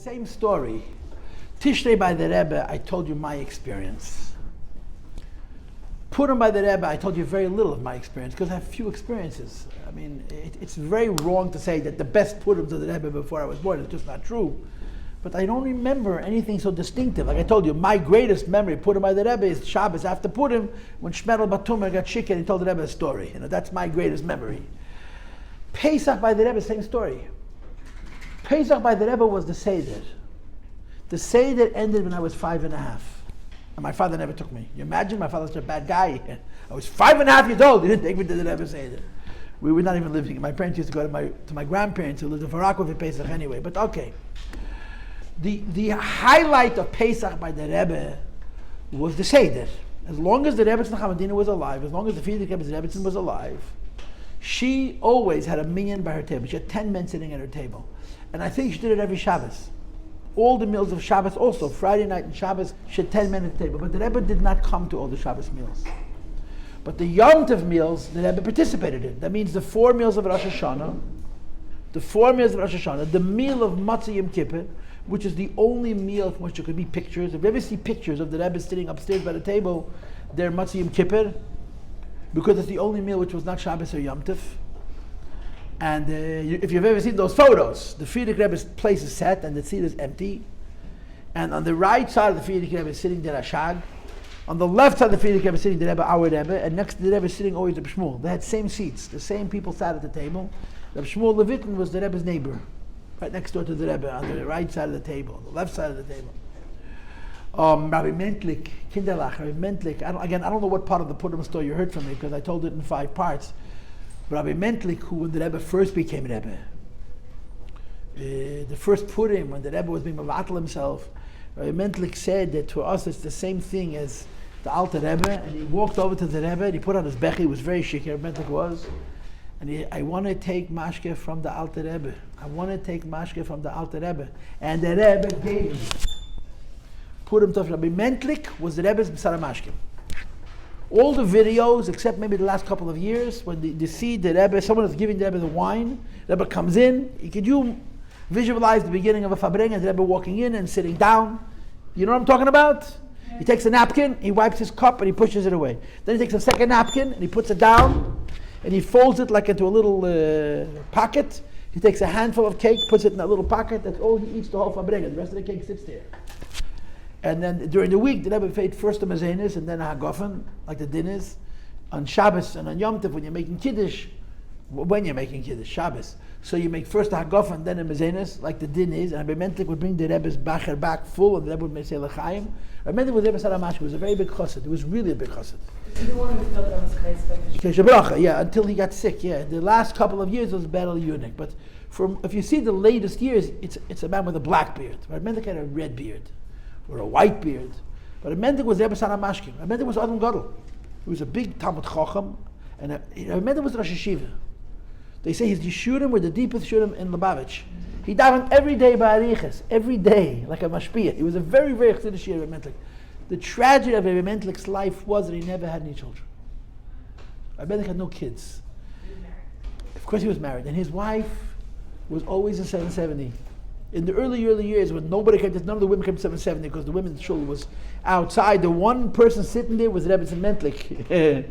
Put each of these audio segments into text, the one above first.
same story. Tishrei by the Rebbe, I told you my experience. Purim by the Rebbe, I told you very little of my experience because I have few experiences. I mean, it's very wrong to say that the best Purims of the Rebbe before I was born. It's just not true. But I don't remember anything so distinctive. Like I told you, my greatest memory, Purim by the Rebbe, is Shabbos after Purim, when Shmerel Batumer got sick and he told the Rebbe a story. That's my greatest memory. Pesach by the Rebbe, same story. Pesach by the Rebbe was the Seder. The Seder ended when I was 5 and a half. And my father never took me. You imagine? My father's a bad guy. I was 5 and a half years old. He didn't take me to the Rebbe Seder. We were not even living. My parents used to go to my grandparents who lived in Farakov for Pesach anyway. But okay. The highlight of Pesach by the Rebbe was the Seder. As long as the Rebbetzin Chamadina was alive, as long as the Frierdiker Rebbetzin was alive, she always had a minyan by her table. She had 10 men sitting at her table. And I think she did it every Shabbos. All the meals of Shabbos also, Friday night and Shabbos, she had 10 men at the table. But the Rebbe did not come to all the Shabbos meals. But the Yom Tov meals, the Rebbe participated in. That means the 4 meals of Rosh Hashanah, the meal of Matzah Yom Kippur, which is the only meal from which there could be pictures. If you ever see pictures of the Rebbe sitting upstairs by the table, they're Matzah Yom Kippur, because it's the only meal which was not Shabbos or Yom Tov. And if you've ever seen those photos, the Frierdiker Rebbe's place is set and the seat is empty. And on the right side of the Frierdiker Rebbe is sitting the Rashag. On the left side of the Frierdiker Rebbe is sitting the Rebbe, our Rebbe, and next to the Rebbe is sitting always the Shmuel. They had same seats. The same people sat at the table. The Shmuel Levitin was the Rebbe's neighbor, right next door to the Rebbe, on the right side of the table, the left side of the table. Rabbi Mentlik, Kinderlach, Rabbi Mentlik. I don't know what part of the Purim story you heard from me because I told it in 5 parts. Rabbi Mentlik, who when the Rebbe first became Rebbe, the first Purim, when the Rebbe was being Mavatal himself, Rabbi Mentlik said that to us it's the same thing as the Alter Rebbe, and he walked over to the Rebbe and he put on his bechi, he was very chic, Rabbi Mentlik was, and I want to take mashke from the Alter Rebbe. And the Rebbe gave him. Purim Tov Rabbi Mentlik was the Rebbe's B'sara Mashke. All the videos, except maybe the last couple of years, when you see the Rebbe, someone is giving the Rebbe the wine, the Rebbe comes in, could you visualize the beginning of a Fabrenga, the Rebbe walking in and sitting down? You know what I'm talking about? He takes a napkin, he wipes his cup and he pushes it away. Then he takes a second napkin and he puts it down and he folds it like into a little pocket. He takes a handful of cake, puts it in that little pocket, that's all he eats the whole Fabrenga. The rest of the cake sits there. And then during the week, the Rebbe paid first the Mazenis and then a Hagofen, like the din is. On Shabbos and on Yom Tov, when you're making Kiddush, Shabbos. So you make first a Hagofen, then a Mazenis, like the din is. And Rabbi Mentlik would bring the Rebbe's Bacher back full, and the Rebbe would say L'chaim. Rabbi Mentlik was Rebbe Saramash, he was a very big chassid. It was really a big chassid. Yeah, until he got sick, yeah. The last couple of years was battle eunuch. But if you see the latest years, it's a man with a black beard. Rabbi Mentlik had a red beard. Or a white beard. But Mendik was Rebbe Sana Mashkin. Mendik was Adam Gadol. He was a big Talmud Chacham. And Mendik was Rosh Hashiva. They say his Yeshurim were the deepest Yeshurim in Lubavitch. He davened every day by Arichas. Every day, like a Mashpiyah. He was a very, very Chassidish Rebbe Mentlik. The tragedy of Rebbe Mentlik's life was that he never had any children. Rebbe Mentlik had no kids. Of course he was married. And his wife was always in 770. In the early years, when none of the women came to 770 because the women's shul was outside, the one person sitting there was Rebbe Mentlik.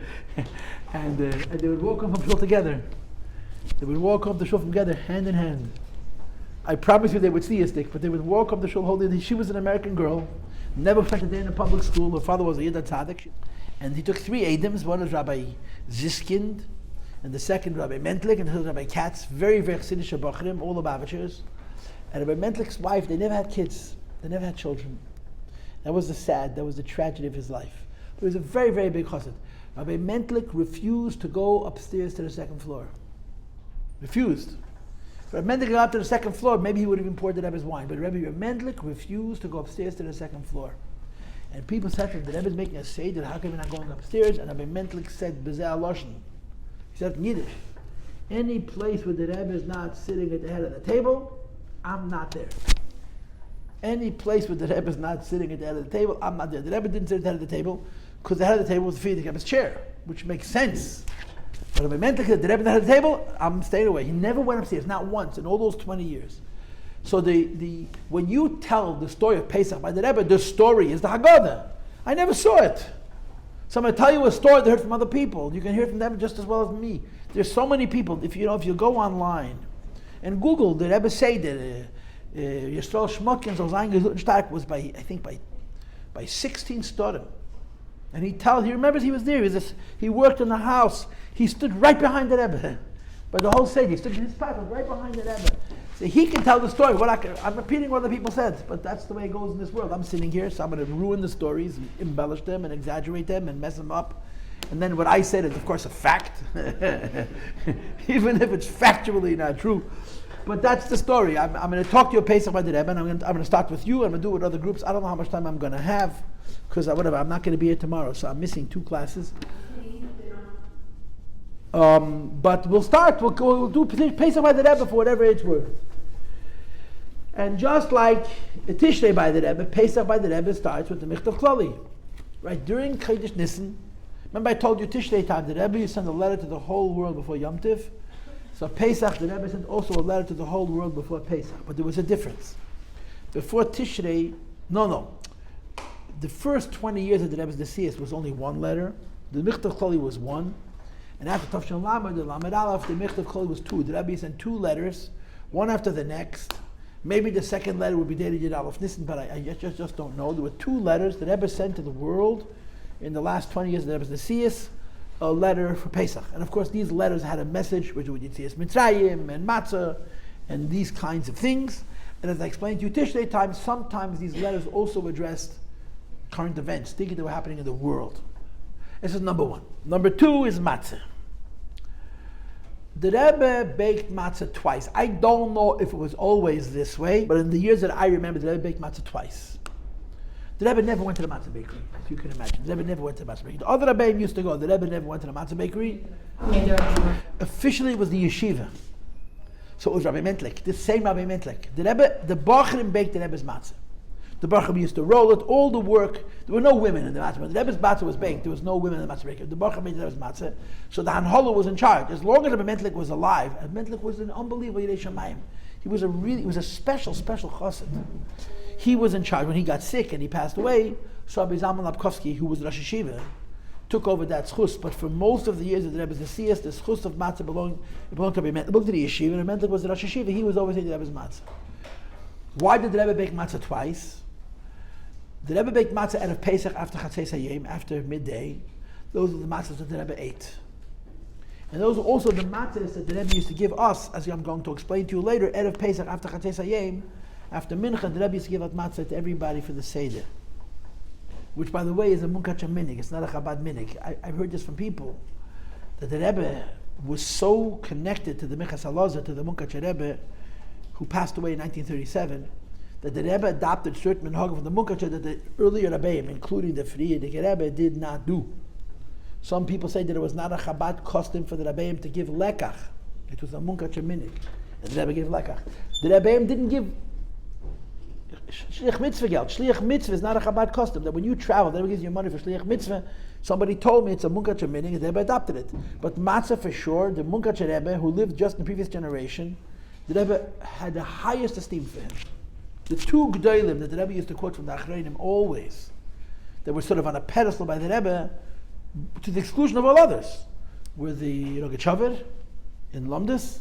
and they would walk home from shul together. They would walk up the shul together, hand in hand. I promise you they would see a stick, but they would walk up the shul holding. She was an American girl, never spent a day in a public school. Her father was a Yidda Tzaddik. And he took 3 Adams. One was Rabbi Ziskind, and the second Rabbi Mentlik, and the third Rabbi Katz. Very, very Chassidish Bachrim, all the Bavitchers. And Rabbi Mentlik's wife, they never had kids. They never had children. That was the tragedy of his life. But he was a very, very big chassid. Rabbi Mentlik refused to go upstairs to the 2nd floor. Refused. If Rabbi Mentlik got up to the 2nd floor, maybe he would have even poured the Rebbe's wine. But Rabbi Mentlik refused to go upstairs to the 2nd floor. And people said to him, the Rebbe is making a seder, how come you're not going upstairs? And Rabbi Mentlik said, B'zeh Aloshen. He said in Yiddish, any place where the Rebbe is not sitting at the head of the table, I'm not there. Any place where the Rebbe is not sitting at the head of the table, I'm not there. The Rebbe didn't sit at the head of the table because the head of the table was the Frierdiker Rebbe's chair, which makes sense. But if it meant that the Rebbe at the head of the table, I'm staying away. He never went upstairs, not once, in all those 20 years. So when you tell the story of Pesach by the Rebbe, the story is the Haggadah. I never saw it. So I'm going to tell you a story they heard from other people. You can hear from them just as well as me. There's so many people. If you go online and Google, the Rebbe say that Yisrael Shmutkin Zolzang was by 16 Storim. And he remembers he was there. He worked in the house. He stood right behind the Rebbe. By the whole Seder, he stood in his path right behind the Rebbe. So he can tell the story. I'm repeating what other people said, but that's the way it goes in this world. I'm sitting here, so I'm going to ruin the stories, and embellish them, and exaggerate them, and mess them up. And then what I said is, of course, a fact, even if it's factually not true. But that's the story. I'm going to talk to you about Pesach by the Rebbe, and I'm going to start with you. I'm going to do it with other groups. I don't know how much time I'm going to have, because I'm not going to be here tomorrow, so I'm missing 2 classes. But we'll start. We'll do Pesach by the Rebbe for whatever it's worth. And just like Tishrei by the Rebbe, Pesach by the Rebbe starts with the Michtav Klali. Right, during Chodesh Nissan, remember I told you Tishrei time, the Rebbe used to send a letter to the whole world before Yom Tiv. So Pesach, the Rebbe sent also a letter to the whole world before Pesach. But there was a difference. Before Tishrei, the first 20 years of the Rebbe's Nesius was only 1 letter. The Michtav Klali was 1. And after Tavshin Lamed, the Lamed Aleph, the Michtav Klali was 2. The Rebbe sent 2 letters, one after the next. Maybe the second letter would be dated Yud Aleph Nisan, but I just don't know. There were 2 letters the Rebbe sent to the world in the last 20 years of the Rebbe's Nesius, a letter for Pesach. And of course these letters had a message, which would Yitzias Mitzrayim and Matzah and these kinds of things. And as I explained to you Tishrei time, sometimes these letters also addressed current events, things that were happening in the world. This is number 1. Number 2 is Matzah. The Rebbe baked matzah twice. I don't know if it was always this way, but in the years that I remember, the Rebbe baked matzah twice. The Rebbe never went to the matzah bakery, as you can imagine. The Rebbe never went to the matzah bakery. The other Rebbeim used to go. The Rebbe never went to the matzah bakery. Officially, it was the yeshiva. So it was Rabbi Mentlik, the same Rabbi Mentlik. The Bachrim baked the Rebbe's matzah. The Bachrim used to roll it, all the work. There were no women in the matzah. When the Rebbe's matzah was baked, there was no women in the matzah bakery. The Bachrim made the Rebbe's matzah. So the Hanholah was in charge. As long as Rabbi Mentlik was alive, Rabbi Mentlik was an unbelievable Yirei Shamayim. He was a special chassid. He was in charge. When he got sick and he passed away, so Rabbi Zalman Lapkovsky, who was Rosh Hashiva, took over that schus. But for most of the years of the Rebbe's Nesius, the schus of matzah belonged to Rabbi Mentlik. It belonged to the yeshiva, and Rabbi Mentlik was the Rosh Hashiva. He was always the Rebbe's matzah. Why did the Rebbe bake matzah twice? The Rebbe baked matzah out of Pesach after Chatzos Hayom, after midday. Those are the matzahs that the Rebbe ate. And those are also the matzahs that the Rebbe used to give us, as I'm going to explain to you later, out of Pesach after Chatzos Hayom, after Mincha, the Rebbe used to give out matzah to everybody for the Seder. Which, by the way, is a Munkacha minig. It's not a Chabad minig. I've heard this from people, that the Rebbe was so connected to the Minchas Halazah, to the Munkacha Rebbe, who passed away in 1937, that the Rebbe adopted certain minhagim from the Munkacha that the earlier Rebbeim, including the Frierdiker Rebbe, did not do. Some people say that it was not a Chabad custom for the Rebbeim to give lekach. It was a Munkacha minig. And the Rebbe gave lekach. The Rebbeim didn't give Shliach Mitzvah geld. Shliach Mitzvah is not a Chabad custom. That when you travel, the Rebbe gives you money for Shliach Mitzvah. Somebody told me it's a Munkacha minig, and the Rebbe adopted it. But Matzah for sure, the Munkacha Rebbe, who lived just in the previous generation, the Rebbe had the highest esteem for him. The 2 G'daylim that the Rebbe used to quote from the Achreinim always, that were sort of on a pedestal by the Rebbe, to the exclusion of all others, were the Rogachover in Lomdus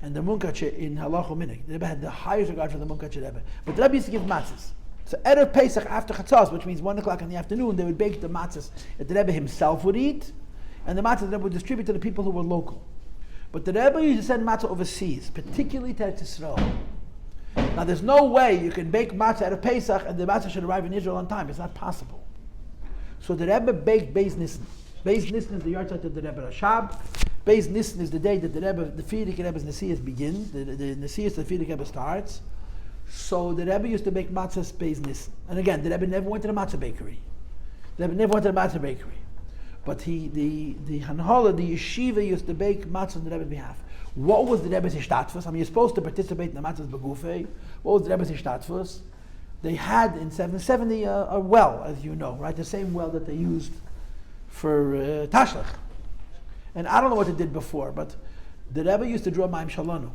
and the Munkache in Halacha Minig. The Rebbe had the highest regard for the Munkache Rebbe. But the Rebbe used to give matzahs. So Erev Pesach after Chatzos, which means 1 o'clock in the afternoon, they would bake the matzahs that the Rebbe himself would eat, and the matzahs the Rebbe would distribute to the people who were local. But the Rebbe used to send matzah overseas, particularly to Eretz Yisrael. Now there's no way you can bake matzah out of Pesach and the matzah should arrive in Israel on time. It's not possible. So the Rebbe baked Beis Nissan. Beis Nissan is the yahrzeit of the Rebbe Rashab. Beis Nissan is the day that the Frierdiker Rebbe's Nesius begins. The Nesius of the Frierdiker Rebbe starts. So the Rebbe used to bake matzahs Beis Nissan. And again, the Rebbe never went to the matzah bakery. The Rebbe never went to the matzah bakery. But the Hanholah, the yeshiva, used to bake matzah on the Rebbe's behalf. What was the Rebbe's Ishtatfus? I mean, you're supposed to participate in the matzahs begufei. What was the Rebbe's Ishtatfus? They had in 1770 a well, as you know, right? The same well that they used for Tashlach. And I don't know what they did before, but the Rebbe used to draw Mayim SheLunu.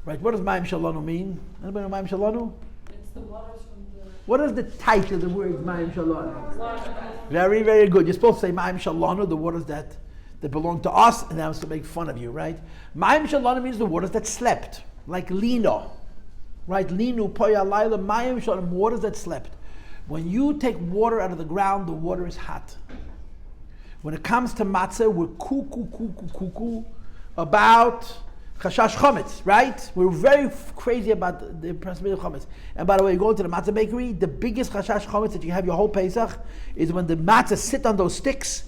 Right, what does Mayim SheLunu mean? Anybody know Mayim SheLunu? It's the waters from the... What is the title of the word Mayim SheLunu? Very, very good. You're supposed to say Mayim SheLunu, the waters that belong to us, and that was to make fun of you, right? Mayim SheLunu means the waters that slept, like Lino. Right? Linu, Poya, Laila, Mayim SheLunu, waters that slept. When you take water out of the ground, the water is hot. When it comes to matzah, we're cuckoo about chashash chometz, right? We're very crazy about the possibility of chometz. And by the way, you go to the matzah bakery, the biggest chashash chometz that you have your whole Pesach is when the matzah sit on those sticks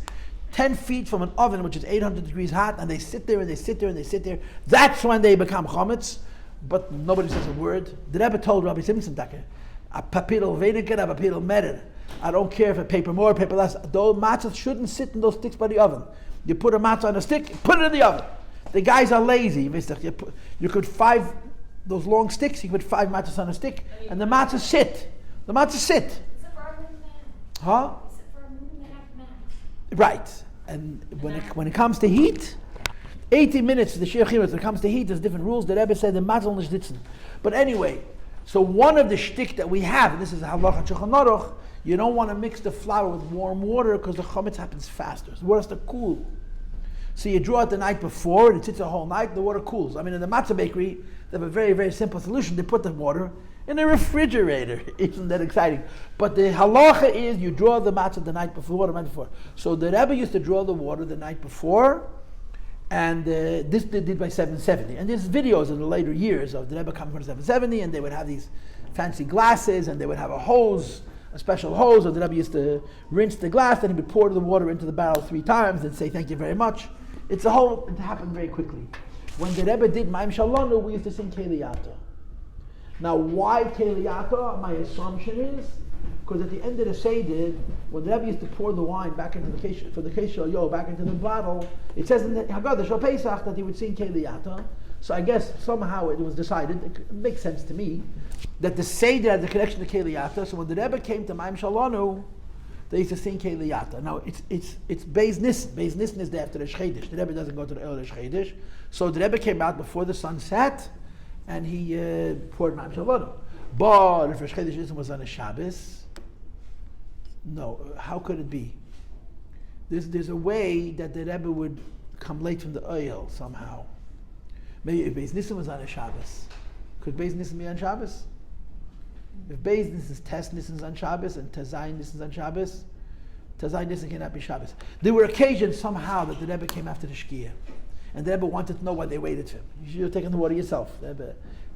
10 feet from an oven, which is 800 degrees hot, and they sit there and they sit there and they sit there. That's when they become chometz, but nobody says a word. The Rebbe told Rabbi Simpson, a papirul veniker, a papirul merer. I don't care if a paper more, paper less. Those matzahs shouldn't sit in those sticks by the oven. You put a matzah on a stick, put it in the oven. The guys are lazy. You could those long sticks, you could 5 matzahs on a stick, and the matzahs sit. The matzahs sit. Except for our movement. Huh? Except for our movement after mass. Right. And when it comes to heat, 80 minutes, the Shir Chimot, when it comes to heat, there's different rules. The Rebbe said the matzah only sitzen. But anyway, so one of the shtick that we have, and this is halacha Shulchan Aruch, you don't want to mix the flour with warm water because the chometz happens faster. So the water has to cool. So you draw it the night before, and it sits a whole night, the water cools. I mean, in the matzah bakery, they have a very, very simple solution. They put the water in a refrigerator. Isn't that exciting? But the halacha is you draw the matzah the night before, So the Rebbe used to draw the water the night before, and this they did by 770. And there's videos in the later years of the Rebbe coming from 770, and they would have these fancy glasses, and they would have a special hose, or the Rebbe used to rinse the glass, and he would pour the water into the barrel 3 times and say, thank you very much. It happened very quickly. When the Rebbe did Mayim SheLunu, we used to sing Keliyata. Now, why Keliyata? My assumption is, because at the end of the Seder, when the Rebbe used to pour the wine back into the Kesha, back into the bottle, it says in the Haggadah Shal Pesach that he would sing Keliyata. So I guess somehow it was decided, it makes sense to me, that the Seder had the connection to Keliyata. So when the Rebbe came to Mayim SheLunu, they used to sing Keliyata. Now it's Beis Nissan. Beis Nissan is the after the Shchedish. The Rebbe doesn't go to the early Shchedish. So the Rebbe came out before the sun set, and he poured Mayim SheLunu. But if Shchedish Nissan was on a Shabbos, no, how could it be? There's a way that the Rebbe would come late from the oil somehow. Maybe if Beis Nissan was on a Shabbos, could Beis Nissan be on Shabbos? If Beis Nissan's Tes Nissan's on Shabbos and Tezayin Nissan's on Shabbos, Tezayin Nissan cannot be Shabbos. There were occasions somehow that the Rebbe came after the Shkia, and the Rebbe wanted to know why they waited for him. You should have taken the water yourself.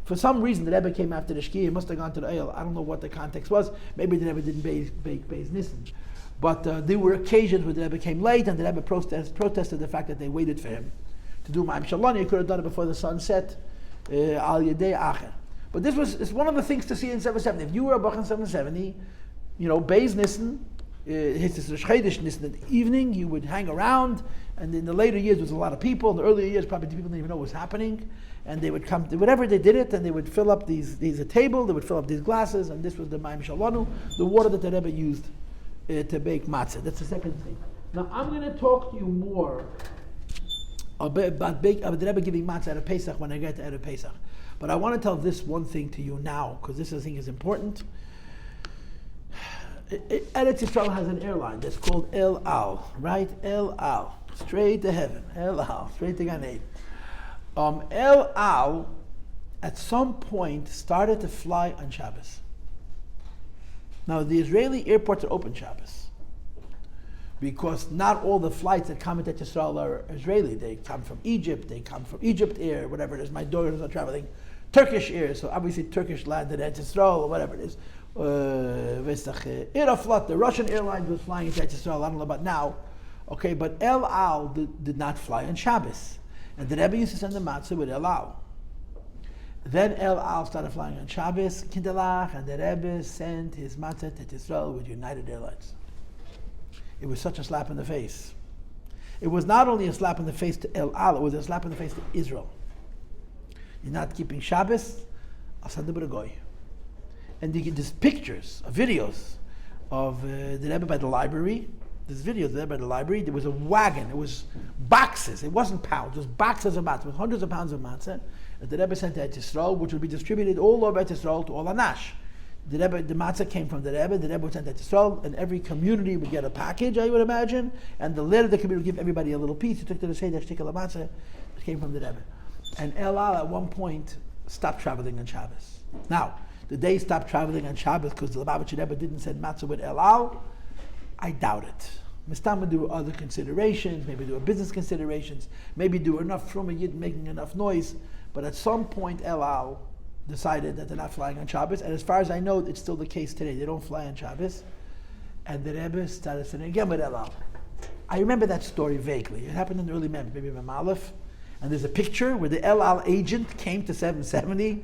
For some reason, the Rebbe came after the Shkia. He must have gone to the oil. I don't know what the context was. Maybe the Rebbe didn't bake Beis Nissan. But there were occasions where the Rebbe came late, and the Rebbe protested the fact that they waited for him to do Mayim SheLunu. He could have done it before the sun set. Al Yedei Acher. But it's one of the things to see in 770. If you were a Bach in 770, Beis Nissan, his Shchedish Nissan in the evening, you would hang around, and in the later years there was a lot of people. In the earlier years, probably people didn't even know what was happening, and they would come, whatever they did it, and they would fill up these a table, they would fill up these glasses, and this was the Mayim SheLunu, the water that the Rebbe used to bake matzah. That's the second thing. Now I'm going to talk to you more about the Rebbe giving matzah at a Pesach when I get to Erev Pesach. But I want to tell this one thing to you now, because this I think is important. Eretz Yisrael has an airline that's called El Al, right? El Al, straight to heaven. El Al, straight to Gan Eden. El Al, at some point, started to fly on Shabbos. Now, the Israeli airports are open Shabbos, because not all the flights that come into Yisrael are Israeli. They come from Egypt, Egypt Air, whatever it is. My daughters are traveling Turkish Air, so obviously Turkish landed at Yisrael, or whatever it is. Aeroflot, the Russian airline was flying into Yisrael, I don't know about now. Okay, but El Al did not fly on Shabbos. And the Rebbe used to send the matzah with El Al. Then El Al started flying on Shabbos, Kindelach, and the Rebbe sent his matzah to Yisrael with United Airlines. It was such a slap in the face. It was not only a slap in the face to El Al, it was a slap in the face to Israel. You're not keeping Shabbos, I'll send them to Goy. And you get these pictures, videos of the Rebbe by the library. There's videos there by the library. There was a wagon. It was boxes. It wasn't pounds. It was boxes of matzah. It was hundreds of pounds of matzah that the Rebbe sent to Eretz Yisrael, which would be distributed all over Eretz Yisrael to all Anash. The matzah came from the Rebbe would send it to Yisrael, and every community would get a package, I would imagine, and the leader of the community would give everybody a little piece. He took to the Seder, shtickle matzah, it came from the Rebbe. And El Al at one point stopped traveling on Shabbos. Now, the day he stopped traveling on Shabbos because the Lubavitcher Rebbe didn't send matzah with El Al, I doubt it. Mistam do other considerations, maybe do business considerations, maybe do enough from a Yid making enough noise, but at some point El Al decided that they're not flying on Shabbos, and as far as I know, it's still the case today. They don't fly on Shabbos, and the Rebbe started sitting again with El Al. I remember that story vaguely. It happened in the early memory, maybe in Aleph, and there's a picture where the El Al agent came to 770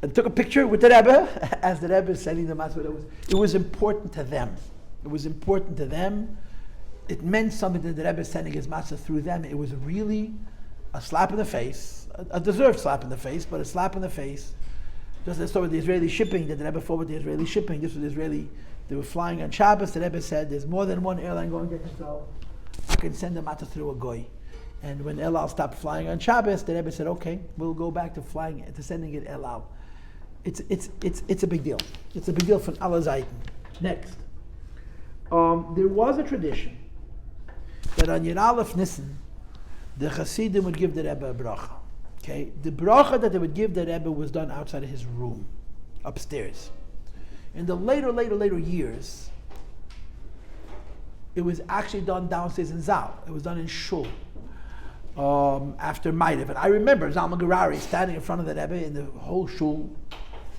and took a picture with the Rebbe as the Rebbe is sending the matzah. It was important to them. It was important to them. It meant something that the Rebbe is sending his matzah through them. It was really a slap in the face, a deserved slap in the face, but a slap in the face. Just as with the Israeli shipping, that the Rebbe forwarded the Israeli shipping. This was Israeli. They were flying on Shabbos. The Rebbe said, "There's more than one airline going to Israel. I can send the matzah through a goy." And when El Al stopped flying on Shabbos, the Rebbe said, "Okay, we'll go back to sending it El Al." It's a big deal. It's a big deal for Allah Zayten. Next, there was a tradition that on Yud Aleph Nissan, the Hasidim would give the Rebbe a bracha. Okay, the bracha that they would give the Rebbe was done outside of his room, upstairs. In the later years, it was actually done downstairs in Zal. It was done in Shul after Ma'ariv. And I remember Zalman Gerari standing in front of the Rebbe in the whole Shul,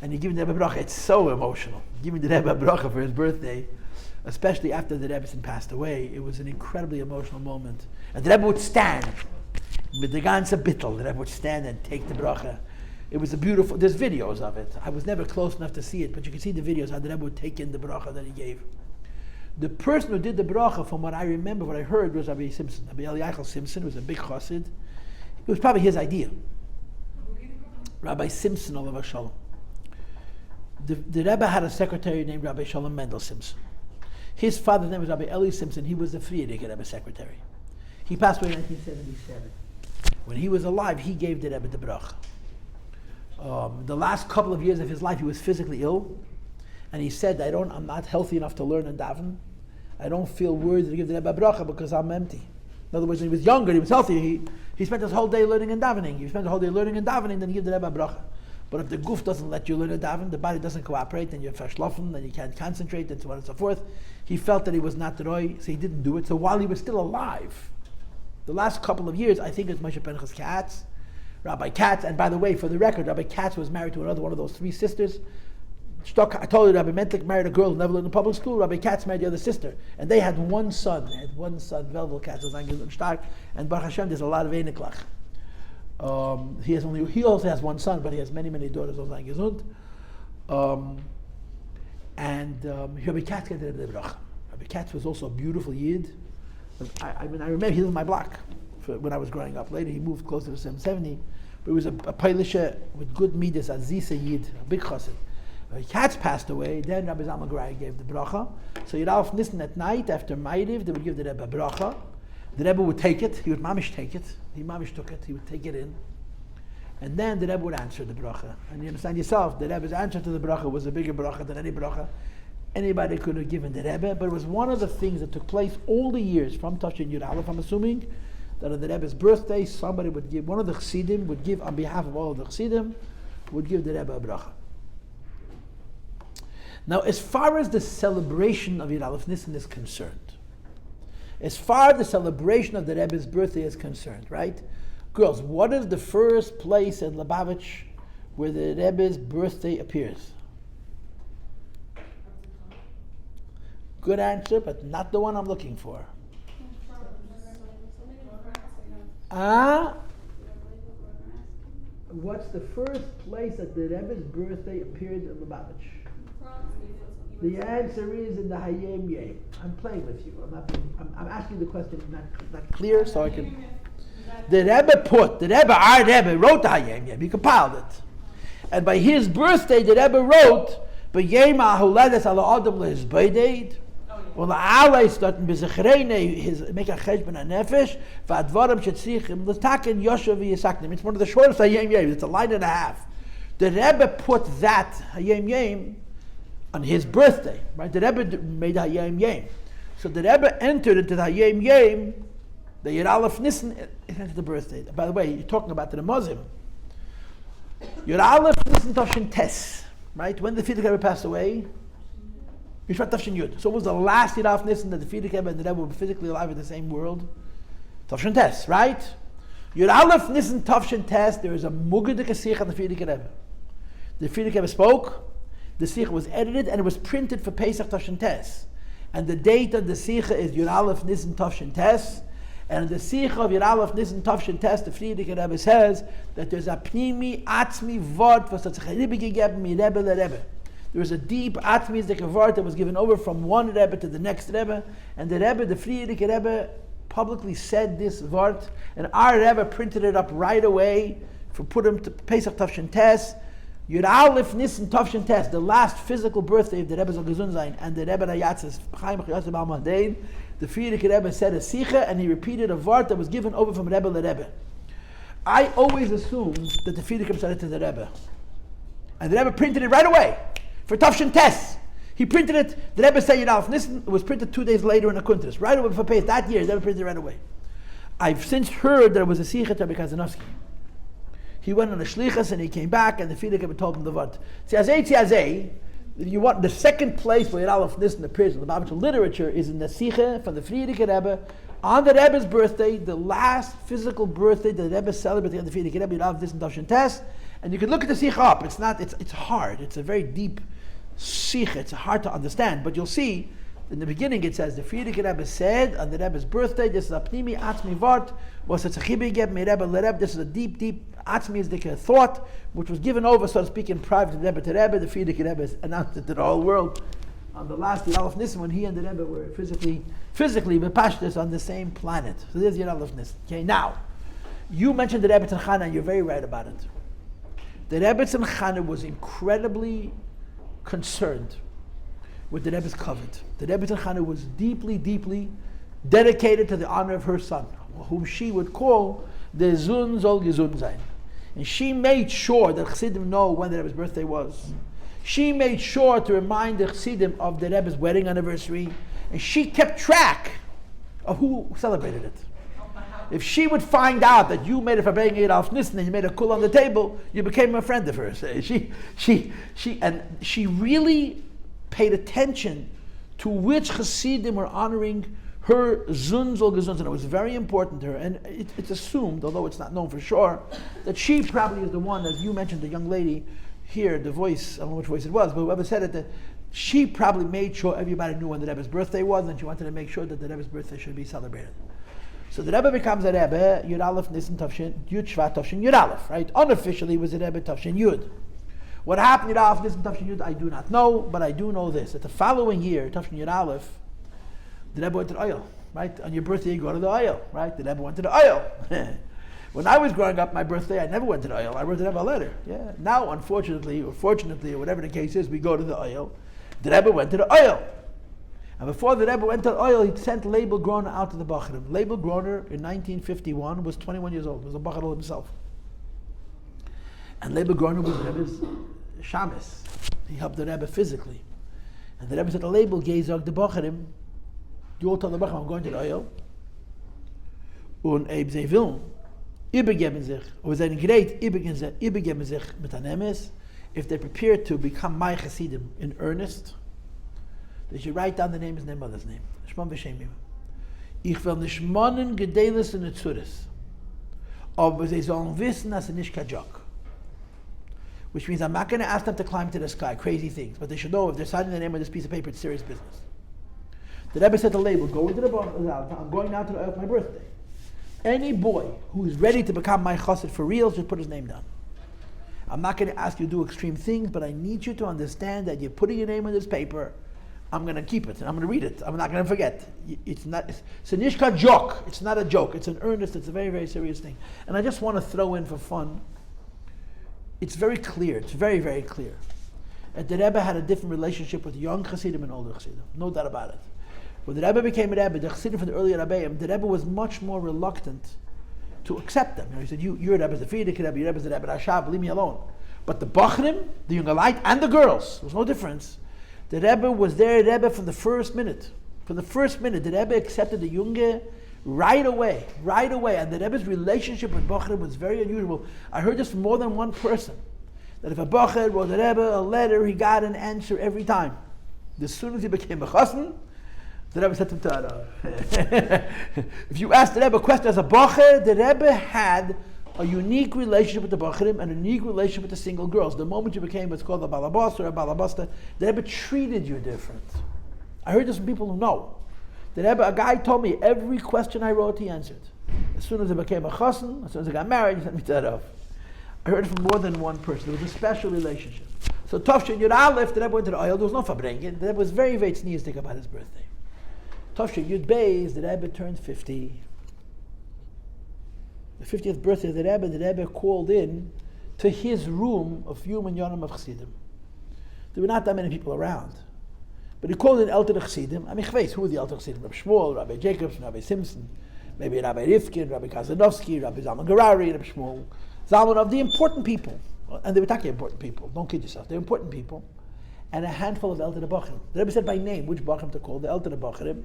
and he giving the Rebbe a bracha. It's so emotional, giving the Rebbe a bracha for his birthday, especially after the Rebbe passed away. It was an incredibly emotional moment. And the Rebbe would stand with the ganze bittel. The Rebbe would stand and take the bracha. It was a beautiful, there's videos of it. I was never close enough to see it, but you can see the videos how the Rebbe would take in the bracha that he gave. The person who did the bracha, from what I remember, what I heard, was Rabbi Simpson. Rabbi Eliyahu Simpson was a big chassid. It was probably his idea. Rabbi Simpson, Olav Shalom. The Rebbe had a secretary named Rabbi Shalom Mendel Simpson. His father's name was Rabbi Eli Simpson. He was the Frierdiker Rebbe secretary. He passed away in 1977. When he was alive, he gave the Rebbe the bracha. The last couple of years of his life, he was physically ill, and he said, I'm not healthy enough to learn and daven. I don't feel worthy to give the Rebbe a bracha because I'm empty. In other words, when he was younger, he was healthy, he spent his whole day learning and davening. He spent the whole day learning and davening, then he gave the Rebbe a bracha. But if the guf doesn't let you learn and daven, the body doesn't cooperate, then you're verschlafen, then you can't concentrate, and so on and so forth. He felt that he was not the roy, so he didn't do it. So while he was still alive, the last couple of years, I think it was Moshe Pinchas Katz, Rabbi Katz, and by the way, for the record, Rabbi Katz was married to another one of those three sisters. I told you, Rabbi Mentlik married a girl who never learned in public school. Rabbi Katz married the other sister. And they had one son. Velvel Katz was stark. And Baruch Hashem, there's a lot of Einiklach. He also has one son, but he has many daughters. Rabbi Katz got the bracha. Rabbi Katz was also a beautiful Yid. I remember he lived in my block when I was growing up. Later he moved closer to 770. But he was a Peilisha with good midas, a Zisa Yid, a big chassid. Rabbi Katz passed away, then Rabbi Zalman Gerari gave the bracha. So Yud Aleph Nissan at night, after Ma'ariv, they would give the Rebbe a bracha. The Rebbe would take it, he would mamish take it. He mamish took it, he would take it in. And then the Rebbe would answer the bracha. And you understand yourself, the Rebbe's answer to the bracha was a bigger bracha than any bracha anybody could have given the Rebbe. But it was one of the things that took place all the years from Tashin Yud Aleph, I'm assuming, that on the Rebbe's birthday, somebody would give, one of the Chassidim would give, on behalf of all of the Chassidim, would give the Rebbe a bracha. Now, as far as the celebration of Yud Aleph Nissan is concerned, as far as the celebration of the Rebbe's birthday is concerned, right? Girls, what is the first place in Lubavitch where the Rebbe's birthday appears? Good answer, but not the one I'm looking for. What's the first place that the Rebbe's birthday appeared in Lubavitch? The answer is in the Hayem Yem. I'm playing with you. I'm asking the question not clear, so I can. The Rebbe, our Rebbe, wrote the Hayem Yem. He compiled it, and by his birthday, the Rebbe wrote, "B'yem ha'holedes ala adam lehizbeideid." ולעלי סטוטן בזכרני, make a cheshbon HaNefesh, והדברים שצריכים לתקן יושב ויסקנם. It's one of the shortest Hayom Yom. It's a line and a half. The Rebbe put that Hayom Yom on his birthday, right? The Rebbe made Hayom Yom. So the Rebbe entered into the Hayom Yom, the Yud Aleph Nissan, into the birthday. By the way, you're talking about the Muslim. Yud Aleph Nissan Tafshin Tes, right? When the Frierdiker Rebbe passed away, Yishvat Tafshin Yud. So it was the last Yud Aleph Nissan that the Frierdiker Rebbe and the Rebbe were physically alive in the same world. Tafshin Tes, right? Yud Aleph Nissan Tafshin Tes, there is a Mugadik Sikh on the Frierdiker Rebbe. The Frierdiker Rebbe spoke, the Sikh was edited, and it was printed for Pesach Tafshin Tes. And the date of the Sikha is Yud Aleph Nissan Tafshin Tes. And the Sikha of Yud Aleph Nissan Tafshin Tes, the Frierdiker Rebbe says that there's a Pnimi Atzmi Vort was a Rebbe gegeben mi Rebbe le Rebbe. There was a deep Atzmi Vort that was given over from one Rebbe to the next Rebbe. And the Rebbe, the Frierdiker Rebbe, publicly said this Vort. And our Rebbe printed it up right away for put him to Pesach Tafshin Tes. Yud Aleph Nissan Tafshin Tes, the last physical birthday of the Rebbe Zalgazun Zayin and the Rebbe Rayatzes Chaim Chayosef Al Mahdein, the Frierdiker Rebbe said a Sikha and he repeated a Vart that was given over from Rebbe le Rebbe. I always assumed that the Frierdiker said it to the Rebbe. And the Rebbe printed it right away for Tafshin Tes. He printed it, the Rebbe said Yud Aleph Nissan, it was printed 2 days later in a Kuntres. Right away for Pesach, that year, the Rebbe printed it right away. I've since heard there was a Sikha to Rabbi Kazanovsky. He went on a shlichus and he came back and the Frierdiker told him the Vart. You want the second place where Yud Aleph Nissan appears in the Bible literature is in the Sikha from the Frierdiker Rebbe on the Rebbe's birthday, the last physical birthday that the Rebbe celebrated on the Frierdiker Rebbe, Yud Aleph Nissan Tafshin Tes. And you can look at the Sikha up. It's hard. It's a very deep Sikha. It's hard to understand. But you'll see in the beginning it says the Frierdiker Rebbe said on the Rebbe's birthday, this is a Pnimi Atzmi Vart, was a Tzachibbe Geb me Rebbe le Rebbe. This is a deep Atzmi thought, which was given over, so to speak, in private to Rebbe. The Frierdiker Rebbe announced it to the whole world on the last Yud Aleph Nissan when he and the Rebbe were physically bepashtus on the same planet. So there's Yud Aleph Nissan. Okay, now, you mentioned the Rebbe Tzanchana, and you're very right about it. The Rebbe Tzanchana was incredibly concerned with the Rebbe's covet. The Rebbe Tzanchana was deeply dedicated to the honor of her son, whom she would call the Zun Zol Gezun Zayin. And she made sure that Chassidim know when the Rebbe's birthday was. She made sure to remind the Chassidim of the Rebbe's wedding anniversary. And she kept track of who celebrated it. If she would find out that you made a Fabring Yud Aleph Nissan and you made a kul on the table, you became a friend of hers. She really paid attention to which Chassidim were honoring her Zun Zol Gezun, and it was very important to her. And it's assumed, although it's not known for sure, that she probably is the one, as you mentioned, the young lady here, the voice, I don't know which voice it was, but whoever said it, that she probably made sure everybody knew when the Rebbe's birthday was, and she wanted to make sure that the Rebbe's birthday should be celebrated. So the Rebbe becomes a Rebbe, Yud Aleph Nissan Tafshin, Yud Shvat Tafshin Yud Aleph, right? Unofficially was a Rebbe Tafshin Yud. What happened Yud Aleph Nissan Tafshin Yud, I do not know, but I do know this, that the following year, Tafshin Yud Aleph, the Rebbe went to the oil, right? On your birthday, you go to the oil, right? The Rebbe went to the oil. When I was growing up, my birthday, I never went to the oil. I wrote the Rebbe a letter. Yeah. Now, unfortunately, or fortunately, or whatever the case is, we go to the oil. The Rebbe went to the oil. And before the Rebbe went to the oil, he sent Leibel Groner out to the Bacharim. Leibel Groner, in 1951, was 21 years old. He was a Bachar himself. And Leibel Groner was the Rebbe's shamus. He helped the Rebbe physically. And the Rebbe said to Leibel, Gezog the Bacharim, you all tell the Bachar, I'm going to the oil. Und sie will übergeben sich, or seinen Gerät übergeben sich mit an Emes, if they're prepared to become my Chassidim in earnest, they should write down the name, his name, mother's name. Shmon v'shemim. Ich will nicht monnen gedeles in the Tzuris, aber sie sollen wissen, dass nicht kein joke. Which means I'm not going to ask them to climb to the sky, crazy things, but they should know if they're signing the name of this piece of paper, it's serious business. The Rebbe said to Leibel, go into the Bacharim, I'm going now to the oil for my birthday. Any boy who is ready to become my chassid for real should put his name down. I'm not going to ask you to do extreme things, but I need you to understand that you're putting your name on this paper. I'm going to keep it, and I'm going to read it. I'm not going to forget. It's a nishka joke. It's not a joke. It's an earnest. It's a very, very serious thing. And I just want to throw in for fun. It's very clear. It's very, very clear. And the Rebbe had a different relationship with young Chassidim and older Chassidim. No doubt about it. When the Rebbe became a Rebbe, the Chassidim from the earlier Rabbeim, the Rebbe was much more reluctant to accept them. He said, your Rebbe is the Frierdiker Rebbe, your Rebbe is the Rebbe Rashab, leave me alone. But the Bachrim, the younger light, and the girls, there was no difference. The Rebbe was their Rebbe from the first minute. From the first minute, the Rebbe accepted the younger right away. And the Rebbe's relationship with Bachrim was very unusual. I heard this from more than one person, that if a Bachar wrote the Rebbe a letter, he got an answer every time. As soon as he became a Chassan, the Rebbe said to him, if you asked the Rebbe a question as a Bachar, the Rebbe had a unique relationship with the Bachrim and a unique relationship with the single girls. The moment you became what's called a Balabas or a Balabasta, the Rebbe treated you different. I heard this from people who know. The Rebbe, a guy told me every question I wrote, he answered. As soon as I became a chassan, as soon as I got married, he sent me to that off. I heard it from more than one person. There was a special relationship. So Tavshin Yud Aleph, the Rebbe went to the oil. There was no Fabrengen. The Rebbe was very, very tzniustic about his birthday. Tavshin Yud Beis, the Rebbe turned 50. The 50th birthday of the Rebbe called in to his room of Yom and Yonam of Chassidim. There were not that many people around. But he called in Elter Chassidim. I mean, who were the Elter Chassidim? Rabbi Shmuel, Rabbi Jacobs, Rabbi Simpson, maybe Rabbi Rifkin, Rabbi Kazanovsky, Rabbi Zalman Garari, Rabbi Shmuel. Zalman, of the important people. And they were talking important people. Don't kid yourself. They're important people. And a handful of Elter Bachrim. The Rebbe said by name which Bachrim to call. The Elter Bachrim.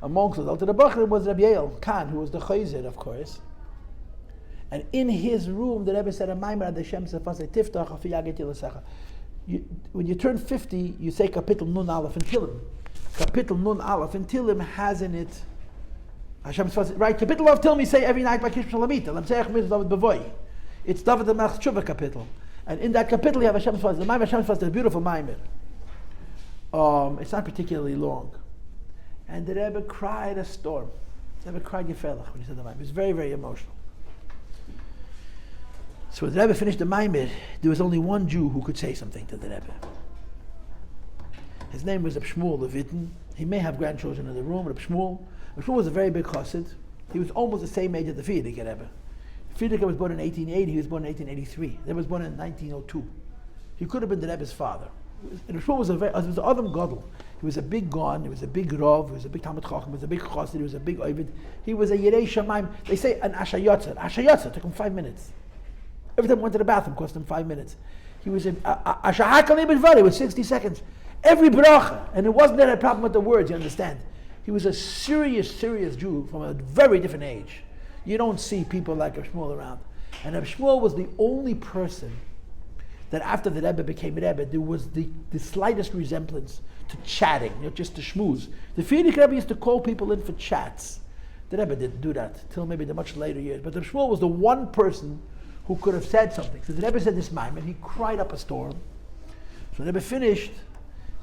Amongst those Elter Bachrim was Rabbi Yael Khan, who was the Chayzer, of course. And in his room, the Rebbe said, when you turn 50, you say Kapitel Nun Aleph in Tilim. Kapitel Nun Aleph in Tilim has in it, right? Kapitel of Tilim you say every night by Kish Shalamit. It's David the Melch Tshuva Kapitel. And in that Kapitel you have Hashem Sfaz. The Mayim Hashem Sfaz is a beautiful Mayim. It's not particularly long. And the Rebbe cried a storm. The Rebbe cried Yefelach when he said the Mayim. It was very, very emotional. So when the Rebbe finished the Maimed, there was only one Jew who could say something to the Rebbe. His name was Reb Shmuel Levitin. He may have grandchildren in the room. Reb Shmuel was a very big chassid. He was almost the same age as the Frierdiker Rebbe. Frierdiker was born in 1880. He was born in 1883. The Rebbe was born in 1902. He could have been the Rebbe's father. And Reb Shmuel was an Adam Gadol. He was a big Gon. He was a big Rav. He was a big Talmid Chacham. He was a big chassid. He was a big Ovid. He was a Yerei Shamayim. They say an Ashayotzer. Ashayotzer took him 5 minutes. Every time he went to the bathroom, cost him 5 minutes. He was it was 60 seconds. Every bracha, and it wasn't that a problem with the words, you understand. He was a serious Jew from a very different age. You don't see people like Reb Shmuel around. And Reb Shmuel was the only person that after the Rebbe became Rebbe, there was the slightest resemblance to chatting, just to schmooze. The Frierdiker Rebbe used to call people in for chats. The Rebbe didn't do that till maybe the much later years. But Reb Shmuel was the one person who could have said something. So the Rebbe said this mime, and he cried up a storm. So the Rebbe finished,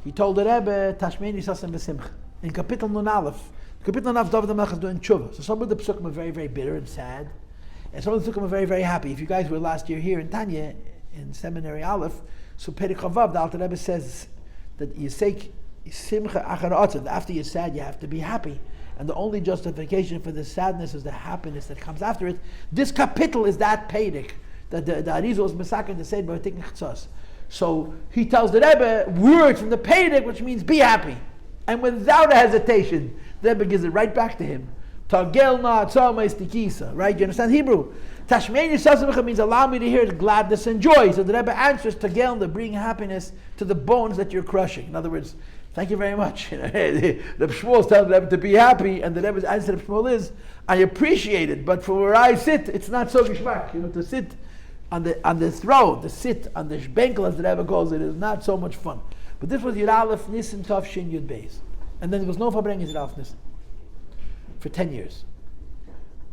he told the Rebbe, Tashmeni Sasem B'Simcha. In Kapitel Nun Aleph, Kapitel Nun Aleph, David the Melch is doing tshuva. So some of the psukim are very, very bitter and sad, and some of the psukim are very, very happy. If you guys were last year here in Tanya, in Seminary Aleph, so Perek Chavav, the Alter Rebbe says that you say Simcha Achar Atzav. After you're sad, you have to be happy. And the only justification for the sadness is the happiness that comes after it. This kapitel is that pedic that the Arizal was masakin to say by taking chtzos. So he tells the Rebbe words from the pedic, which means be happy. And without a hesitation, the Rebbe gives it right back to him. Tagel na tzomais tikisa. Right? You understand Hebrew? Tashmeni Sasamacha means allow me to hear gladness and joy. So the Rebbe answers Tagel, to bring happiness to the bones that you're crushing. In other words, thank you very much. The Shmuel is telling the Rebbe to be happy, and the Rebbe's answer to Shmuel is, I appreciate it, but from where I sit, it's not so gishmak. To sit on the throne, to sit on the shbenkel, as the Rebbe calls it, is not so much fun. But this was Yud Aleph Nissan Tov Shin Yud Beis. And then there was no Fabrengen Yud Aleph Nissan for 10 years.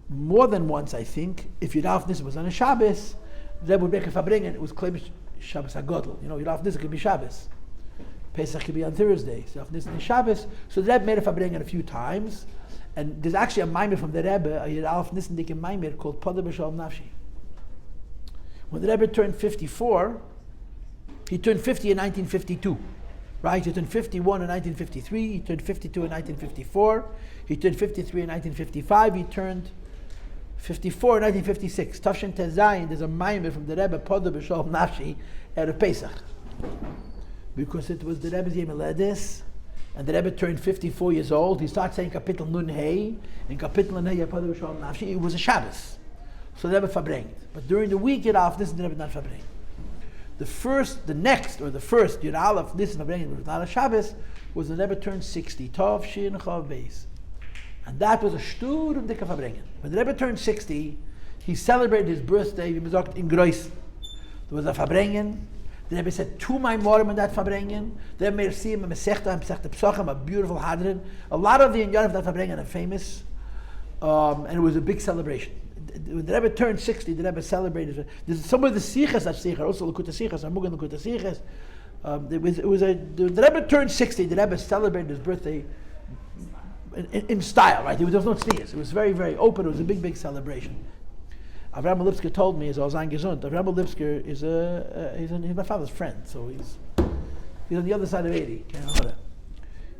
More than once, I think, if Yud Aleph Nissan was on a Shabbos, the Rebbe would make a Fabrengen, it was claimed Shabbos HaGodl. Yud Aleph Nissan could be Shabbos. Pesach could be on Thursday, so Nissan is Shabbos. So the Rebbe made a Fabrengen a few times, and there's actually a Maimer from the Rebbe, a Yud Aleph Nissan Dikim Maimer called Poder B'Shalom Nafshi. When the Rebbe turned 54, he turned 50 in 1952. Right? He turned 51 in 1953, he turned 52 in 1954, he turned 53 in 1955, he turned 54 in 1956. Tafshin Tezayin, there's a Maimer from the Rebbe, Poder B'Shalom Nafshi, out of Pesach. Because it was the Rebbe's Yom Haledes, and the Rebbe turned 54 years old, he started saying Kapitel Nun Hey, and Kapitel Nun Hey Yapadim Shalom Nafshi. It was a Shabbos, so the Rebbe verbringt. But during the week Yud Aleph, this is the Rebbe not verbringt. The first Yud Aleph, this is verbringt, was not a Shabbos, was the Rebbe turned 60. Tov Shin Chav Beis. And that was a Shtur of Dika verbringen. When the Rebbe turned 60, he celebrated his birthday, wie man sagt, in Grois. There was a verbringen. The Rebbe said 2 Maimorim in that verbringen. The Rebbe made see him in Mesechta Pesachim, a beautiful hadron. A lot of the Inyan of that verbringen are famous. And it was a big celebration. When the Rebbe turned 60, the Rebbe celebrated. There's some of the Sichas that Sichas, also L'Kuta Sichas, Amugan L'Kuta Sichas. The Rebbe turned 60, the Rebbe celebrated his birthday in style, right? There was no sneeze. It was very, very open. It was a big, big celebration. Avraham Lipsker told me, as I was gesund, Avraham Lipsker is he's my father's friend, so he's on the other side of 80.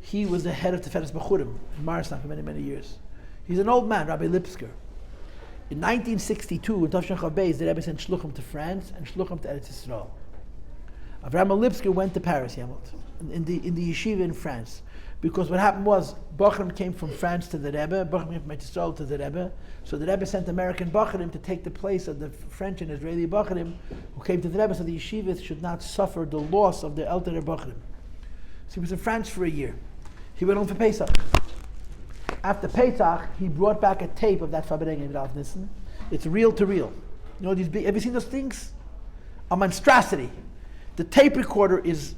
He was the head of Teferes Bachurim in Maristan for many, many years. He's an old man, Rabbi Lipsker. In 1962, in Tavshan Chav Beis, the Rebbe sent Shluchim to France and Shluchim to Eretz Yisrael. Avraham Lipsker went to Paris, in the yeshiva in France. Because what happened was, Bachrim came from France to the Rebbe, Bachrim came from Israel to the Rebbe, so the Rebbe sent American Bachrim to take the place of the French and Israeli Bachrim who came to the Rebbe, so the yeshivas should not suffer the loss of the elder Bachrim. So he was in France for a year. He went home for Pesach. After Pesach, he brought back a tape of that Fabrengen Rav Nissan. It's reel to reel. You know these big, have you seen those things? A monstrosity. The tape recorder is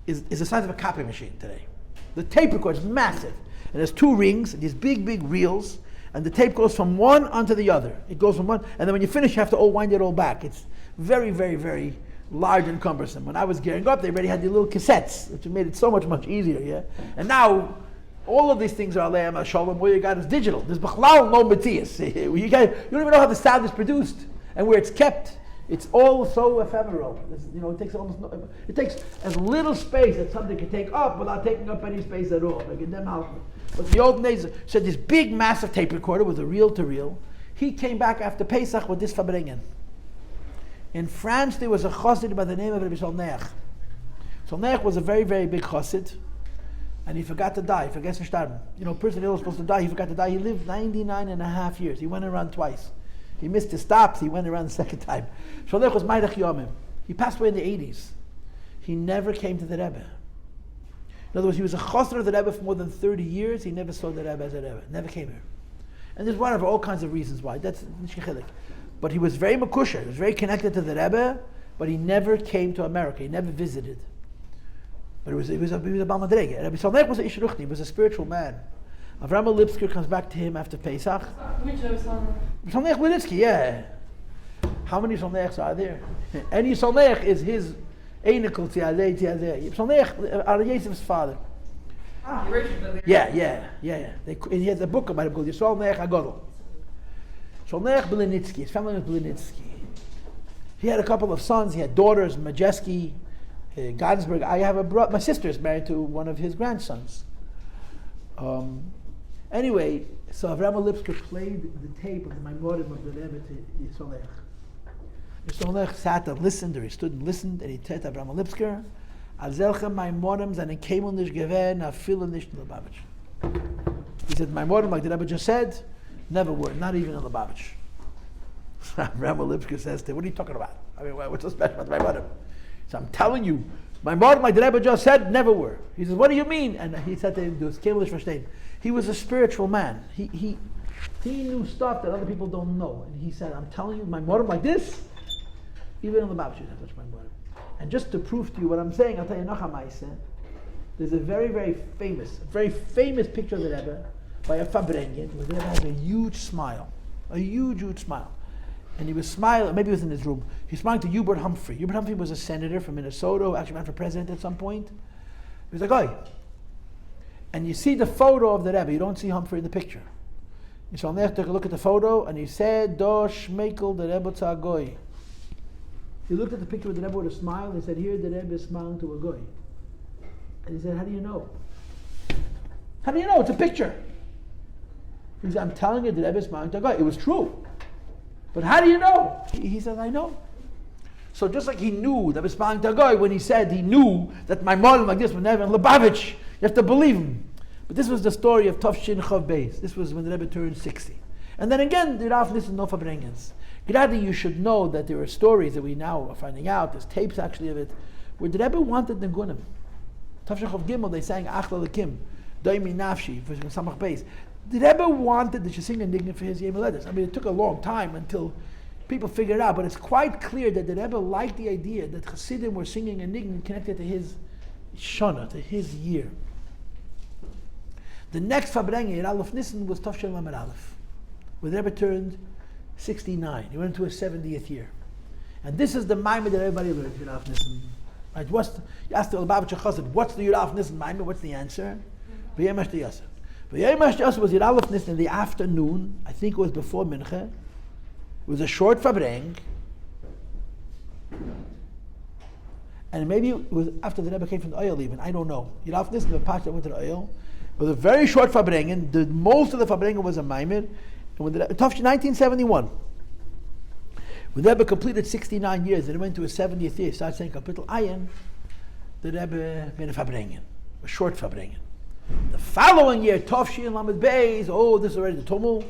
the size of a copy machine today. The tape recorder is massive. And there's 2 rings, and these big, big reels, and the tape goes from one onto the other. It goes from one, and then when you finish, you have to wind it all back. It's very, very, very large and cumbersome. When I was gearing up, they already had the little cassettes, which made it so much, much easier, yeah? And now, all of these things are Aleim HaShalom, where you got is digital. There's B'chlal no Matthias. You don't even know how the sound is produced, and where it's kept. It's all so ephemeral. It takes as little space that something can take up without taking up any space at all. Like in them houses. But the old days said this big, massive tape recorder with a reel to reel. He came back after Pesach with this Fabrengen. In France, there was a chassid by the name of Rebbe Solneach. Solneach was a very, very big chassid, and he forgot to die. He forgot to starve. A person who was supposed to die, he forgot to die. He lived 99 and a half years. He went around twice. He missed his stops, he went around the second time. Sholech was Maidach Yomim. He passed away in the 80s. He never came to the Rebbe. In other words, he was a chassid of the Rebbe for more than 30 years. He never saw the Rebbe as a Rebbe. Never came here. And there's whatever, all kinds of reasons why. That's Shechilik. But he was very makusher. He was very connected to the Rebbe, but he never came to America. He never visited. But he was a Baal Madrega. Rabbi Solneich was a Ish Ruchni. He was a spiritual man. Avraham Lipsker comes back to him after Pesach. Solneich Blinitzky, yeah. How many Solneichs are there? Any Solneich is his Einikel Tiazeh. Solneich, Ar Yosef's father. Yeah. He has a book about him called Solneich Agodol. Solneich Blinitzky, his family was Blinitzky. He had a couple of sons, he had daughters, Majeski, Gansberg. I have a brother, my sister is married to one of his grandsons. Anyway, so Avraham Lipsker played the tape of the Maimorim of the Rebbe to Yissolech. Yissolech sat and listened, or he stood and listened, and he said to Avraham Lipsker, Azelchem Maimorim zanen kemel nish gewen, afilu nish in Lubavitch. He said, Maimorim, like the Rebbe just said, never were, not even in Lubavitch. Avraham Lipsker says to him, what are you talking about? I mean, what's so special about Maimorim? So I'm telling you, Maimorim, like the Rebbe just said, never were. He says, what do you mean? And he said to him, he was a spiritual man. He knew stuff that other people don't know. And he said, I'm telling you, Maimorim like this, even in the Babach should have such Maimorim. And just to prove to you what I'm saying, I'll tell you Nachamaisa. There's a very, very famous picture of the Rebbe by a Fabrengen, where the Rebbe has a huge smile. A huge, huge smile. And he was smiling, maybe it was in his room, he smiled to Hubert Humphrey. Hubert Humphrey was a senator from Minnesota who actually ran for president at some point. He was a guy. And you see the photo of the Rebbe, you don't see Humphrey in the picture. And so Solneich took a look at the photo and he said, Do Shmekel the Rebbe to a goy. He looked at the picture with the Rebbe with a smile and he said, here the Rebbe is smiling to a goy. And he said, how do you know? How do you know? It's a picture. He said, I'm telling you the Rebbe is smiling to a goy. It was true. But how do you know? He said, I know. So just like he knew that was smiling to a goy when he said he knew that my model like this was never in Lubavitch, have to believe him. But this was the story of Tafshin Chav Beis. This was when the Rebbe turned 60. And then again, the Rav Nissan no Fabrengens. Gladly you should know that there are stories that we now are finding out, there's tapes actually of it, where the Rebbe wanted Negunim. Tafshin Chav Gimel, they sang Achla Lekim, Daimi Nafshi, for Samach Beis. The Rebbe wanted that you sing a nigun for his Yom Haledes. I mean, it took a long time until people figured it out, but it's quite clear that the Rebbe liked the idea that Chassidim were singing a nigun connected to his Shana, to his year. The next Fabrengen in Aleph Nissan was Tafshin Lamed Aleph, where the Rebbe turned 69. He went into his 70th year. And this is the Mayim that everybody learns, Yud Aleph Nissan. Right? You ask the Lubavitcher Chassid, what's the Yud Aleph Nissan Mayim? What's the answer? V'yem Ashti Yosef. V'yem Ashti Yosef was Yud Aleph Nissan in the afternoon. I think it was before Mincha. It was a short Fabreng. And maybe it was after the Rebbe came from the oil even. I don't know. Yud Aleph Nissan, the Pasha went to the oil. It was a very short Fabrengen. Most of the Fabrengen was a Maimer. And when the 1971, when the Rebbe completed 69 years and he went to his 70th year, started saying Kapitel Ayin, the Rebbe made a Fabrengen, a short Fabrengen. The following year, Tafshin Lamed Beis, this is already the Tumul,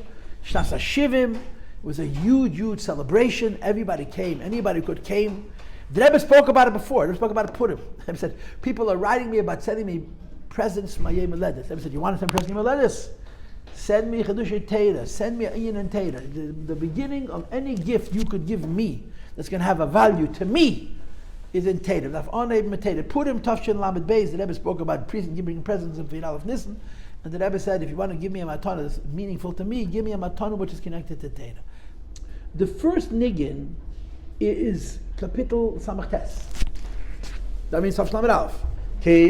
Shnas HaShivim, it was a huge celebration. Everybody came, anybody who could came. The Rebbe spoke about it before, the Rebbe spoke about it Purim. The Rebbe said, people are writing me about sending me presents my Yom Haledes. The Rebbe said, you want to send presents Yom Haledes? Send me Chedushay Teira, send me Ayin and Teira. The beginning of any gift you could give me that's going to have a value to me is in Teira. That's on Teira. Purim Tafshin Lamed Beis, the Rebbe spoke about giving presents in Yud Aleph Nissan, and the Rebbe said, if you want to give me a matana that's meaningful to me, give me a matana which is connected to Teira. The first niggin is Kapitel Samach Tes. That means Tafshin Lamed Aleph. Every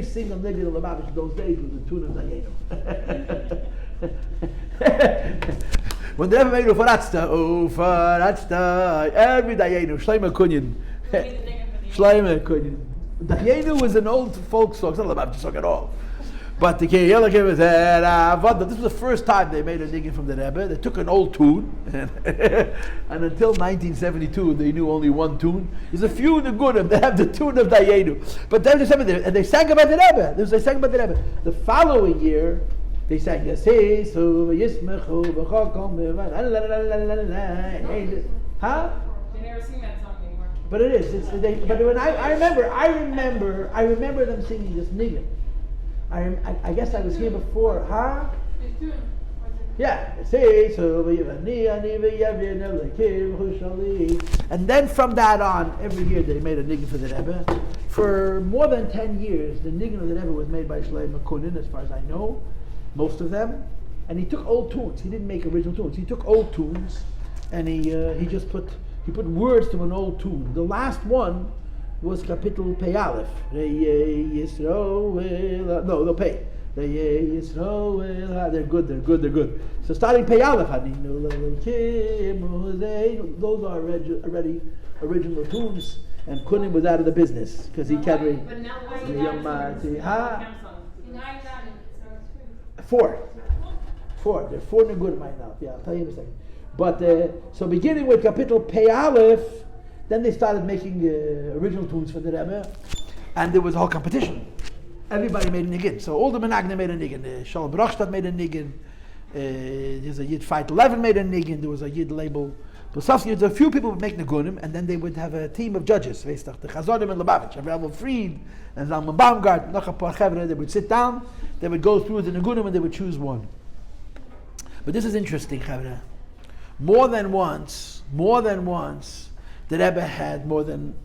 single nigga of the Lubavitch those days was the tune of Dayenu. When the Rebbe made Ufaratsta, every Dayenu, Shleima Kunyan. Shleima Kunyan. Dayenu was an old folk song, it's not a Lubavitch song at all. But the Kehiyelakim was Avada. This was the first time they made a niggin from the Rebbe. They took an old tune, and until 1972, they knew only one tune. There's a few nigunim. They have the tune of Dayenu, but then they sang about the Rebbe. They sang about the Rebbe. The following year, they sang Yossi, Yismechu, huh? They never sing that song anymore. But it is. But when I remember them singing this niggin. I guess I was here before, huh? Yeah. And then from that on, every year they made a niggin for the Rebbe. For more than 10 years, the niggin of the Rebbe was made by Shlomo Kunin, as far as I know, most of them. And he took old tunes. He didn't make original tunes. He took old tunes, and he put words to an old tune. The last one was Kapitel Pei Aleph. No, Pei. They're good. So starting Pei Aleph, those are already original tunes, and Kunim was out of the business because he can't read. But now Four. There are 4 Negunim right now. Yeah, I'll tell you in a second. But so beginning with Kapitel Pei Aleph, then they started making original tunes for the Rebbe, and there was a whole competition. Everybody made a niggin. So all the Menagnim made a niggin. Shalom Brochstadt made a niggin. There's a Yid Fight 11 made a niggin. There was a Yid label. There's a few people would make Negunim, and then they would have a team of judges. The Chazodim and Lubavitch, Avraham Fried, and Zalman Baumgart, they would sit down, they would go through the Negunim, and they would choose one. But this is interesting, Chavre. More than once, the Rebbe had more than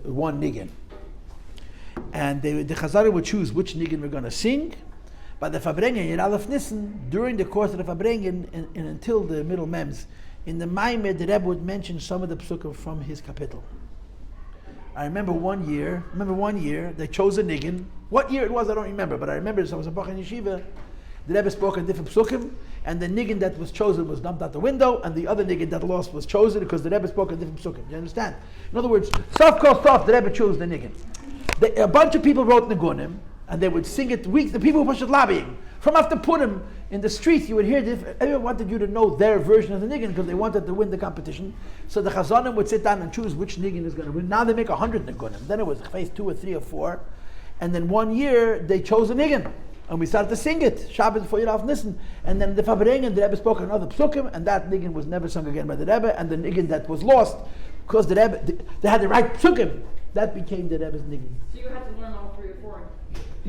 one niggin. And the Chazarim would choose which niggin we're going to sing. By the Fabrengen, in Aleph Nissan, during the course of the Fabrengen, and until the middle mems, in the Maimed, the Rebbe would mention some of the psukim from his kapitel. I remember one year, they chose a niggin. What year it was, I don't remember, but I remember I was a Bach in Yeshiva. The Rebbe spoke a different psukim, and the niggin that was chosen was dumped out the window, and the other niggin that lost was chosen because the Rebbe spoke a different psukim. Do you understand? In other words, soft called soft, the Rebbe chose the niggin. A bunch of people wrote Negunim, and they would sing it weeks. The people were lobbying From after Purim, in the streets, you would hear this. Everyone wanted you to know their version of the niggin because they wanted to win the competition. So the chazanim would sit down and choose which niggin is going to win. Now they make 100 nigunim. Then it was phase 2 or 3 or 4. And then one year, they chose a niggin. And we started to sing it, Shabbos before Yud Nissan. And then the Fabrengen, the Rebbe spoke another psukim, and that niggin was never sung again by the Rebbe. And the niggin that was lost, because the Rebbe, they had the right psukim, that became the Rebbe's niggin. So you had to learn all 3 or 4. I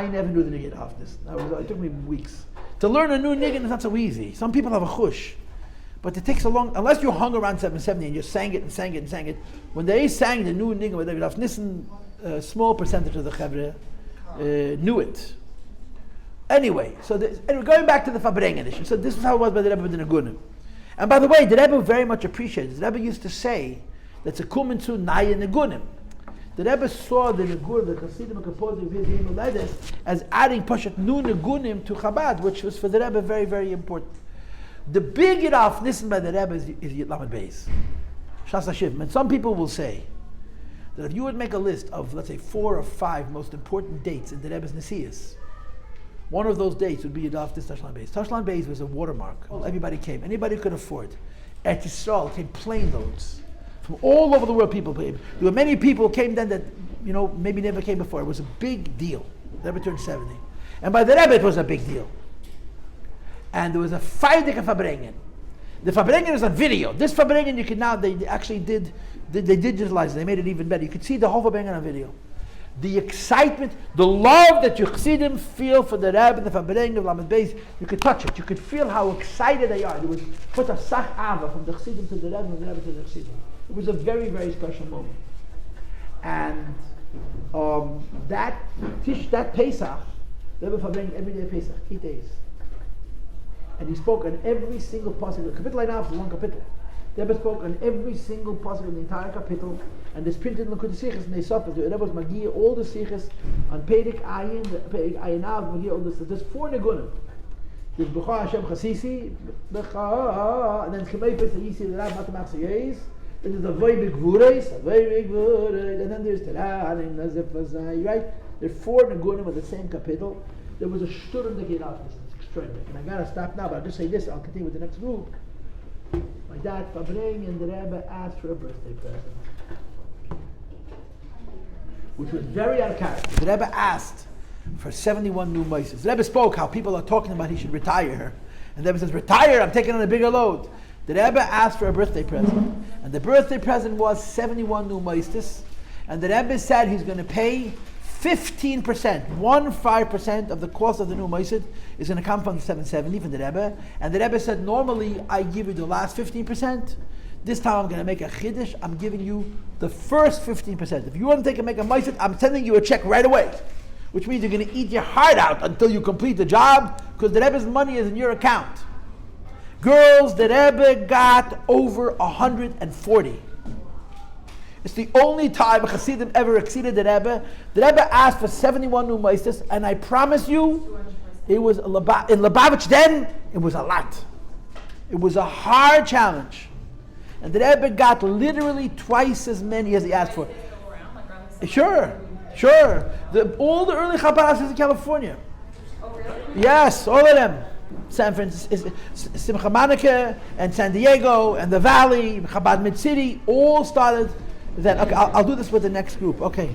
never knew the niggin of this. It took me weeks. To learn a new niggin is not so easy. Some people have a chush. But it takes a long, unless you hung around 770 and you sang it and sang it and sang it. When they sang the new niggin with Yud Nissan, a small percentage of the Chevre knew it. Anyway, going back to the Fabrengen issue. So this is how it was by the Rebbe with the Nigunim. And by the way, the Rebbe very much appreciated it. The Rebbe used to say that's a kumentzu naya Nigunim. The Rebbe saw the Nigunim, the Chassidim and composing of his Yom as adding Pashat new Nigunim to Chabad, which was for the Rebbe very, very important. The big Yid Nissan by the Rebbe is Yid Lamed Beis. Shas Hashiv. And some people will say that if you would make a list of, let's say, 4 or 5 most important dates in the Rebbe's Nesias, one of those dates would be Yud this Tashlan Beis. Tashlan Beis was a watermark. Everybody came. Anybody could afford. Eretz Yisrael came plane loads. From all over the world people came. There were many people who came then that, maybe never came before. It was a big deal. The Rebbe turned 70. And by the Rebbe it was a big deal. And there was a Feidik of Fabrengen. The Fabrengen is on video. This Fabrengen you can now, they actually did digitalize it. They made it even better. You could see the whole Fabrengen on video. The excitement, the love that you Chassidim feel for the Rebbe and the Fabrengen of Lamed Beis, you could touch it. You could feel how excited they are. There was put a sach ava from the Chassidim to the Rebbe and the Rebbe to the Chassidim. It was a very, very special moment. And that Pesach, the Rebbe Fabrengen every day Pesach, 8 days. And he spoke on every single pasuk. The kapitel now is one kapitel. The Rebbe spoke on every single pasuk in the entire kapitel, and it's printed in the Sichos and they suffered. The Rebbe was Magia, all the Sichos on Perek Ayin, Perek Ayin Av, Magia, all this. There's 4 Nigunim. There's B'cha Hashem Chasisi, B'cha, and then Chemei Pesach Yisi, the Rav Matamach Seyes. Then there's Avoy B'Gvureis, and then there's Teranim, Nazef Vazai, right? There's 4 Nigunim with the same kapitel. There was a shturim that came out. And I gotta stop now, but I'll just say this, I'll continue with the next group. My dad, Fabrengen, and the Rebbe asked for a birthday present, which was very out of character. The Rebbe asked for 71 new mices. The Rebbe spoke how people are talking about he should retire. And the Rebbe says, retire, I'm taking on a bigger load. The Rebbe asked for a birthday present. And the birthday present was 71 new mices. And the Rebbe said he's going to pay 15%, 15% of the cost of the new meisid is going to come from the 770 from the Rebbe. And the Rebbe said, normally I give you the last 15%. This time I'm going to make a chiddush. I'm giving you the first 15%. If you want to take and make a meisid, I'm sending you a check right away. Which means you're going to eat your heart out until you complete the job, because the Rebbe's money is in your account. Girls, the Rebbe got over 140. It's the only time a Chassidim ever exceeded the Rebbe. The Rebbe asked for 71 new meistes, and I promise you, it was in Lubavitch then, it was a lot. It was a hard challenge. And the Rebbe got literally twice as many as he asked for. Sure. All the early Chabad in California. Oh, really? Yes, all of them. San Francisco, Simcha Monica, and San Diego, and the Valley, Chabad Mid-City, all started then. Okay, I'll do this with the next group. Okay.